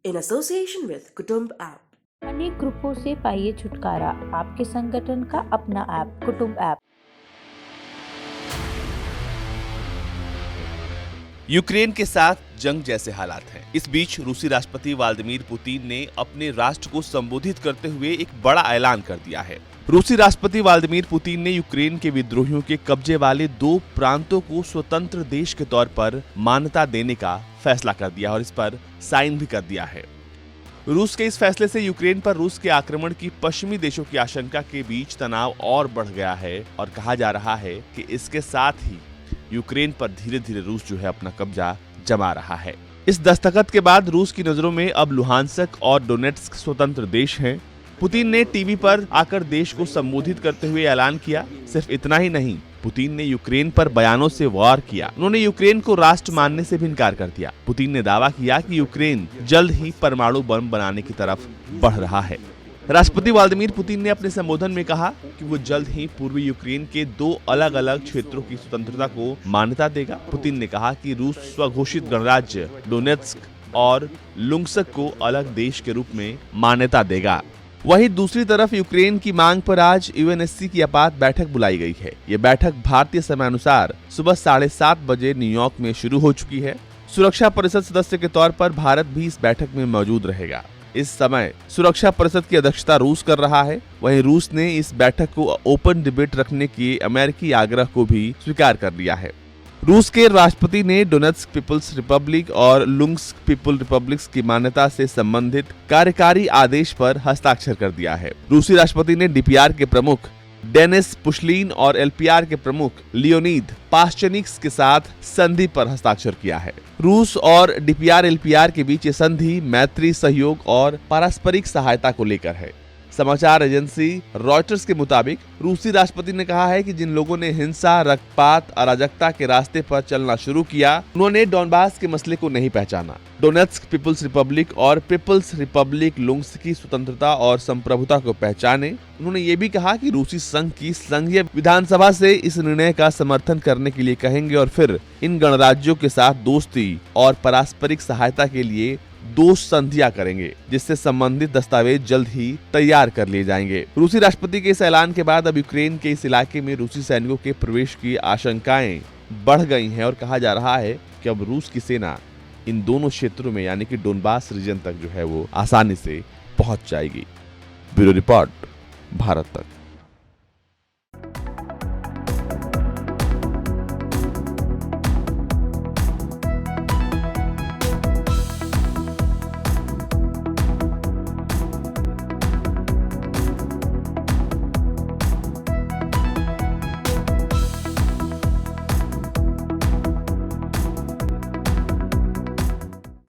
in association with Kutumb app. अनेक ग्रुपों से पाइए छुटकारा, आपके संगठन का अपना ऐप कुटुंब ऐप। यूक्रेन के साथ जंग जैसे हालात हैं। इस बीच रूसी राष्ट्रपति व्लादिमीर पुतिन ने अपने राष्ट्र को संबोधित करते हुए एक बड़ा ऐलान कर दिया है। रूसी राष्ट्रपति व्लादिमीर पुतिन ने यूक्रेन के विद्रोहियों के कब्जे वाले 2 प्रांतों को स्वतंत्र देश के तौर पर मान्यता देने का फैसला कर दिया और इस पर साइन भी कर दिया है। रूस के इस फैसले से यूक्रेन पर रूस के आक्रमण की पश्चिमी देशों की आशंका के बीच तनाव और बढ़ गया है और कहा जा रहा है कि इसके साथ ही यूक्रेन पर धीरे धीरे रूस जो है अपना कब्जा जमा रहा है। इस दस्तखत के बाद रूस की नजरों में अब लुहांस्क और डोनेट्स्क स्वतंत्र देश हैं। पुतिन ने टीवी पर आकर देश को संबोधित करते हुए ऐलान किया। सिर्फ इतना ही नहीं, पुतिन ने यूक्रेन पर बयानों से वार किया। उन्होंने यूक्रेन को राष्ट्र मानने से भी इनकार कर दिया। पुतिन ने दावा किया कि यूक्रेन जल्द ही परमाणु बम बनाने की तरफ बढ़ रहा है। राष्ट्रपति व्लादिमीर पुतिन ने अपने संबोधन में कहा कि वो जल्द ही पूर्वी यूक्रेन के 2 अलग अलग क्षेत्रों की स्वतंत्रता को मान्यता देगा। पुतिन ने कहा कि रूस स्वघोषित गणराज्य डोनेत्स्क और लुंग्स्क को अलग देश के रूप में मान्यता देगा। वहीं दूसरी तरफ यूक्रेन की मांग पर आज यूएनएससी की आपात बैठक बुलाई गई है। ये बैठक भारतीय समयानुसार सुबह 7:30 बजे न्यूयॉर्क में शुरू हो चुकी है। सुरक्षा परिषद सदस्य के तौर पर भारत भी इस बैठक में मौजूद रहेगा। इस समय सुरक्षा परिषद की अध्यक्षता रूस कर रहा है। वहीं रूस ने इस बैठक को ओपन डिबेट रखने के अमेरिकी आग्रह को भी स्वीकार कर लिया है। रूस के राष्ट्रपति ने डोनेत्स्क पीपल्स रिपब्लिक और लुंग्स्क पीपल रिपब्लिक्स की मान्यता से संबंधित कार्यकारी आदेश पर हस्ताक्षर कर दिया है। रूसी राष्ट्रपति ने डीपीआर के प्रमुख डेनिस पुशलिन और एलपीआर के प्रमुख लियोनिद पाश्चनिक्स के साथ संधि पर हस्ताक्षर किया है। रूस और डीपीआर एलपीआर के बीच ये संधि मैत्री, सहयोग और पारस्परिक सहायता को लेकर है। समाचार एजेंसी रॉयटर्स के मुताबिक रूसी राष्ट्रपति ने कहा है कि जिन लोगों ने हिंसा, रक्तपात, अराजकता के रास्ते पर चलना शुरू किया, उन्होंने डोनबास के मसले को नहीं पहचाना। डोनेत्स्क पीपल्स रिपब्लिक और पीपल्स रिपब्लिक लुंग्स्क की स्वतंत्रता और संप्रभुता को पहचाने। उन्होंने ये भी कहा कि रूसी संघ की संघीय विधानसभा से इस निर्णय का समर्थन करने के लिए कहेंगे और फिर इन गणराज्यों के साथ दोस्ती और पारस्परिक सहायता के लिए 2 संधियां करेंगे, जिससे संबंधित दस्तावेज जल्द ही तैयार कर लिए जाएंगे। रूसी राष्ट्रपति के इस ऐलान के बाद अब यूक्रेन के इस इलाके में रूसी सैनिकों के प्रवेश की आशंकाएं बढ़ गई हैं और कहा जा रहा है कि अब रूस की सेना इन दोनों क्षेत्रों में यानी कि डोनबास रीजन तक जो है वो आसानी से पहुंच जाएगी। ब्यूरो रिपोर्ट, भारत तक।